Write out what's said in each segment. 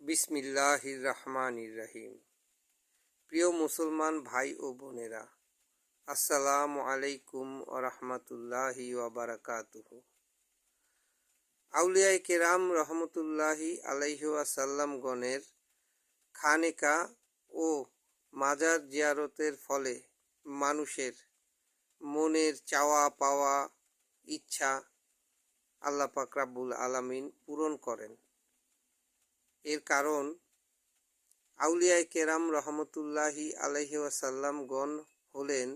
বিসমিল্লাহির রহমানির রহিম। প্রিয় মুসলমান ভাই ও বোনেরা, আসসালামু আলাইকুম ওয়া রাহমাতুল্লাহি ওয়া বারাকাতুহু। আউলিয়ায়ে কেরাম রহমতুল্লাহি আলাইহি ওয়াসাল্লাম গণের খানেকা ও মাজার জিয়ারতের ফলে মানুষের মনের চাওয়া পাওয়া ইচ্ছা আল্লাহ পাক রব্বুল আলামিন পূরণ করেন। এর কারণ আউলিয়ায়ে কেরাম রহমতুল্লাহি আলাইহি ওয়াসাল্লাম গণ হলেন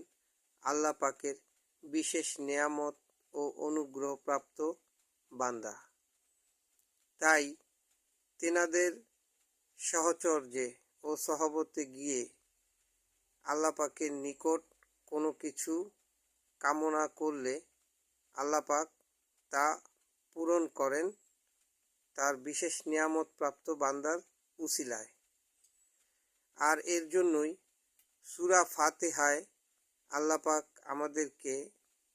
আল্লাহ পাকের বিশেষ নেয়ামত ও অনুগ্রহপ্রাপ্ত বান্দা। তাই তেনাদের সহচর্যে ও সহবতে গিয়ে আল্লাহ পাকের নিকট কোনো কিছু কামনা করলে আল্লাহ পাক তা পূরণ করেন তার বিশেষ নিয়ামত প্রাপ্ত বান্দার উসিলায়। আর এর জন্যই সূরা ফাতিহায় আল্লাহ পাক আমাদেরকে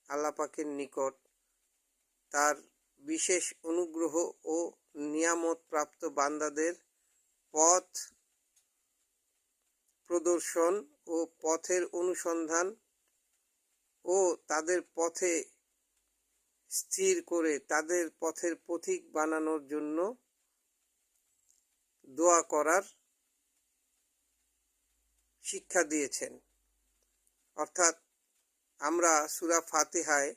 আল্লাহ পাকের নিকট তার বিশেষ অনুগ্রহ ও নিয়ামত প্রাপ্ত বান্দাদের পথ প্রদর্শন ও পথের অনুসন্ধান ও তাদের পথে স্থির করে তাদের পথের পথিক বানানোর জন্য দোয়া করার শিক্ষা দিয়েছেন। অর্থাৎ আমরা সূরা ফাতিহায়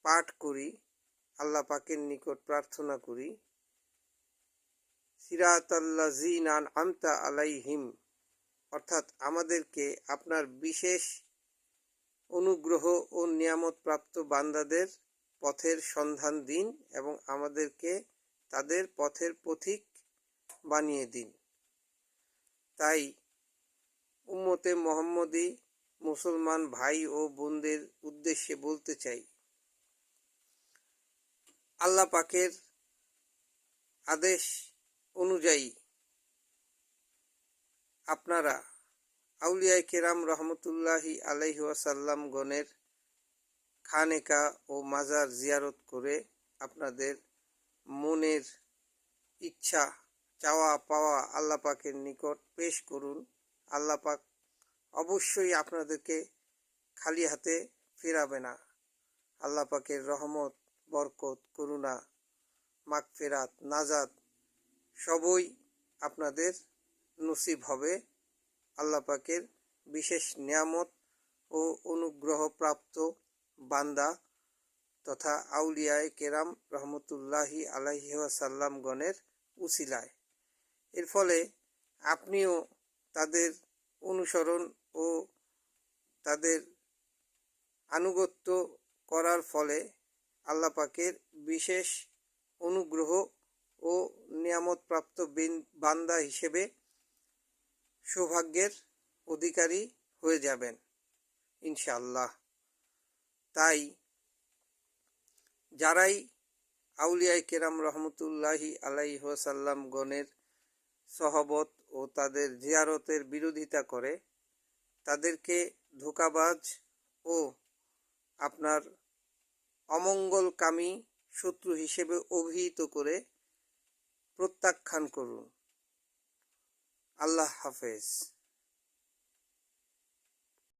পাঠ করি, আল্লাহ পাকের নিকট প্রার্থনা করি, সিরাতাল্লাযীনা আন'আমতা আলাইহিম, অর্থাৎ আমাদেরকে আপনার বিশেষ অনুগ্রহ ও নিয়ামত প্রাপ্ত বান্দাদের পথের সন্ধান দিন এবং আমাদেরকে তাদের পথের পথিক বানিয়ে দিন। তাই উম্মতে মুহাম্মদী মুসলমান ভাই ও বোনদের উদ্দেশ্যে বলতে চাই, আল্লাহ পাকের আদেশ অনুযায়ী আপনারা আউলিয়ায়ে কেরাম রহমতুল্লাহি আলাইহি ওয়াসাল্লাম গণের খানেকা ও মাজার জিয়ারত করে আপনাদের মনের ইচ্ছা চাওয়া পাওয়া আল্লাহ পাকের নিকট পেশ করুন। আল্লাহ পাক অবশ্যই আপনাদেরকে খালি হাতে ফেরাবে না। আল্লাহ পাকের রহমত, বরকত, করুণা, মাগফিরাত, নাজাত সবই আপনাদের নসিব হবে। আল্লাহ পাকের বিশেষ নিয়ামত ও অনুগ্রহ প্রাপ্ত বান্দা তথা আউলিয়ায়ে কেরাম রহমতুল্লাহি আলাইহি ওয়াসাল্লাম গণের উসিলায়। এর ফলে আপনিও তাদের অনুসরণ ও তাদের আনুগত্য করার ফলে আল্লাহ পাকের বিশেষ অনুগ্রহ ও নিয়ামত প্রাপ্ত বান্দা হিসেবে সৌভাগ্যের অধিকারী হয়ে যাবেন ইনশাআল্লাহ। তাই যারাই আউলিয়ায়ে কেরাম রহমতুল্লাহি আলাইহি ওয়াসাল্লাম গণের সহবত ও তাদের জিয়ারতের বিরোধিতা করে তাদেরকে ধোঁকাবাজ ও আপনার অমঙ্গলকামী শত্রু হিসেবে অভিহিত করে প্রত্যাখ্যান করুন। আল্লাহ হাফেজ।